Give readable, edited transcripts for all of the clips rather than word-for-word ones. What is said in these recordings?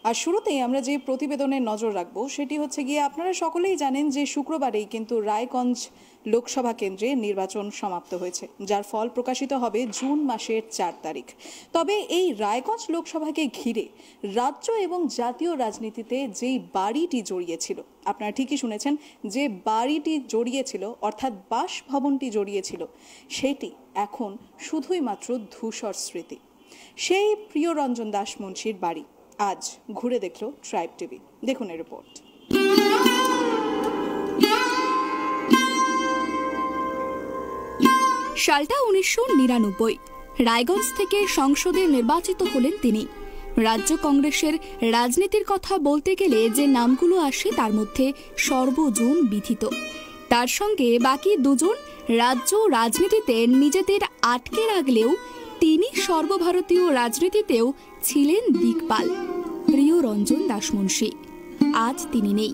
আর শুরুতেই আমরা যে প্রতিবেদনের নজর রাখবো সেটি হচ্ছে গিয়ে আপনারা সকলেই জানেন যে শুক্রবারেই কিন্তু রায়গঞ্জ লোকসভা কেন্দ্রে নির্বাচন সমাপ্ত হয়েছে, যার ফল প্রকাশিত হবে জুন মাসের 4 তারিখ। তবে এই রায়গঞ্জ লোকসভাকে ঘিরে রাজ্য এবং জাতীয় রাজনীতিতে যেই বাড়িটি জড়িয়েছিল, আপনারা ঠিকই শুনেছেন, যে বাড়িটি জড়িয়েছিল অর্থাৎ বাসভবনটি জড়িয়েছিল, সেটি এখন শুধুই মাত্র ধূসর স্মৃতি। সেই প্রিয়রঞ্জন দাস মুন্সির বাড়ি আজ ঘুরে দেখলো ট্রাইব টিভি। দেখুন এই রিপোর্ট। সালটা 1999। রায়গঞ্জ থেকে সংসদে নির্বাচিত হলেন তিনি। রাজ্য কংগ্রেসের রাজনীতির কথা বলতে গেলে যে নামগুলো আসে তার মধ্যে সর্বজন বিথিত। তার সঙ্গে বাকি দুজন রাজ্য রাজনীতিতে নিজেদের আটকে রাখলেও তিনি সর্বভারতীয় রাজনীতিতেও ছিলেন দিকপাল, প্রিয়রঞ্জন দাস মুন্সি। আজ তিনি নেই,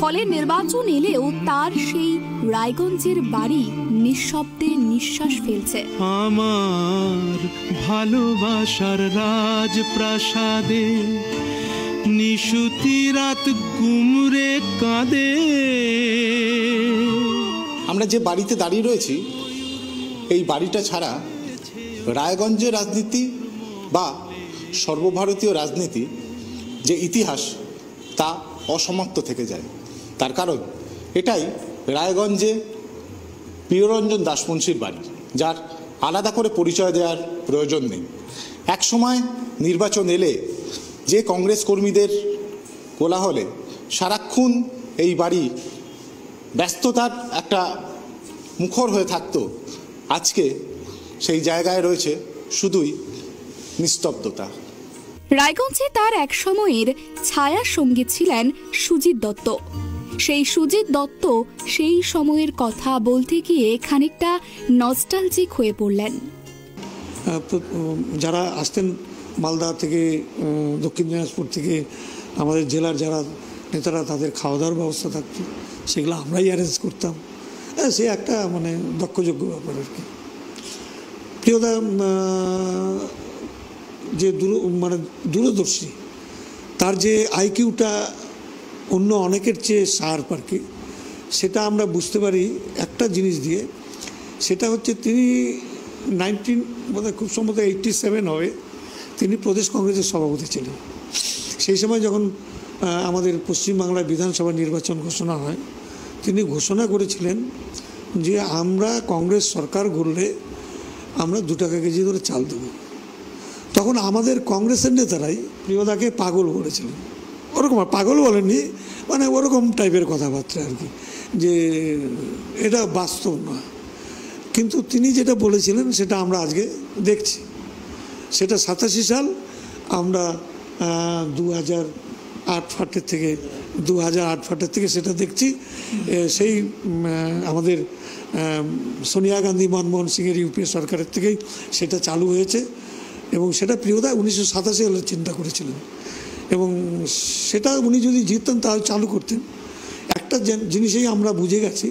ফলে নির্বাচন এলেও তার সেই রায়গঞ্জের বাড়ি নিঃশব্দে নিঃশ্বাস ফেলছে। আমার ভালোবাসার রাজপ্রাসাদে নিশুতি রাত গুমরে কাঁদে। আমরা যে বাড়িতে দাঁড়িয়ে রয়েছি, এই বাড়িটা ছাড়া রায়গঞ্জের রাজনীতি বা সর্বভারতীয় রাজনীতি যে ইতিহাস তা অসমাপ্ত থেকে যায়। তার কারণ এটাই রায়গঞ্জে প্রিয়রঞ্জন দাস মুন্সির বাড়ি, যার আলাদা করে পরিচয় দেওয়ার প্রয়োজন নেই। এক সময় নির্বাচন এলে যে কংগ্রেস কর্মীদের কোলাহলে সারাক্ষণ এই বাড়ি ব্যস্ততার একটা মুখর হয়ে থাকতো, আজকে সেই জায়গায় রয়েছে শুধুই নিস্তব্ধতা। রায়গঞ্জে তার এক সময়ের ছায়া সঙ্গী ছিলেন সুজিত দত্ত। সেই সুজিত দত্ত সেই সময়ের কথা বলতে গিয়ে খানিকটা নস্টালজিক হয়ে পড়লেন। যারা আসতেন মালদা থেকে, দক্ষিণ দিনাজপুর থেকে, আমাদের জেলার যারা নেতারা, তাদের খাওয়া দাওয়ার ব্যবস্থা থাকতো, সেগুলো আমরাই অ্যারেঞ্জ করতাম। সে একটা দক্ষযোগ্য ব্যাপার আর কি। প্রিয়দা যে দূরদর্শী, তার যে আইকিউটা অন্য অনেকের চেয়ে শার্প আর কি, সেটা আমরা বুঝতে পারি একটা জিনিস দিয়ে। সেটা হচ্ছে তিনি খুব সম্ভবত 87 হবে, তিনি প্রদেশ কংগ্রেসের সভাপতি ছিলেন। সেই সময় যখন আমাদের পশ্চিমবাংলায় বিধানসভা নির্বাচন ঘোষণা হয়, তিনি ঘোষণা করেছিলেন যে আমরা কংগ্রেস সরকার গড়লে আমরা 2 টাকা কেজি করে চাল দেবো। তখন আমাদের কংগ্রেসের নেতারাই প্রিয়দাকে পাগল বলেছিলেন। ওরকম পাগল বলেননি, ওরকম টাইপের কথাবার্তা আর কি, যে এটা বাস্তব নয়। কিন্তু তিনি যেটা বলেছিলেন সেটা আমরা আজকে দেখছি। সেটা 87 সাল, আমরা 2008 ফাটের থেকে সেটা দেখছি। সেই আমাদের সোনিয়া গান্ধী, মনমোহন সিংয়ের ইউপিএ সরকারের থেকেই সেটা চালু হয়েছে এবং সেটা প্রিয়দা 1987 সালে চিন্তা করেছিলেন এবং সেটা উনি যদি জিততেন তাহলে চালু করতেন। একটা জিনিসেই আমরা বুঝে গেছি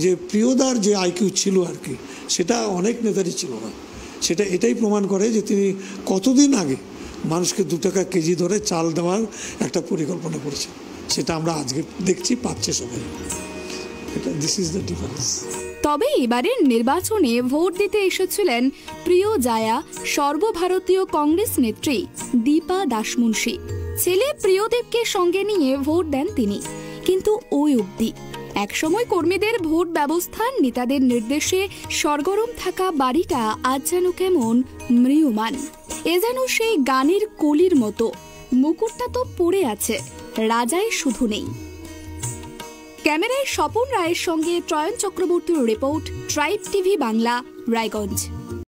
যে প্রিয়দার যে আইকিউ ছিল আর কি, সেটা অনেক নেতারই ছিল না। সেটা এটাই প্রমাণ করে যে তিনি কতদিন আগে মানুষকে 2 টাকা কেজি ধরে চাল দেওয়ার একটা পরিকল্পনা করেছেন। সেটা আমরা আজকে দেখছি, পাচ্ছে সবাই। This is the difference. তবে এবারের নির্বাচনে ভোট দিতে এসেছিলেন প্রিয় জায়া সর্বভারতীয় কংগ্রেস নেত্রী দীপা দাস মুন্সি। ছেলে প্রিয়দেবকে সঙ্গে নিয়ে ভোট দেন তিনি, কিন্তু ওই অবধি। একসময় কর্মীদের ভোট ব্যবস্থান নেতাদের নির্দেশে সরগরম থাকা বাড়িটা আজ যেন কেমন ম্রিয়মাণ। এ যেন সেই গানের কলির মতো। মুকুটটা তো পড়ে আছে, রাজাই শুধু নেই। ক্যামেরায় স্বপন রায়ের সঙ্গে ত্রয়ন চক্রবর্তীর report, tribe TV Bangla, Raiganj.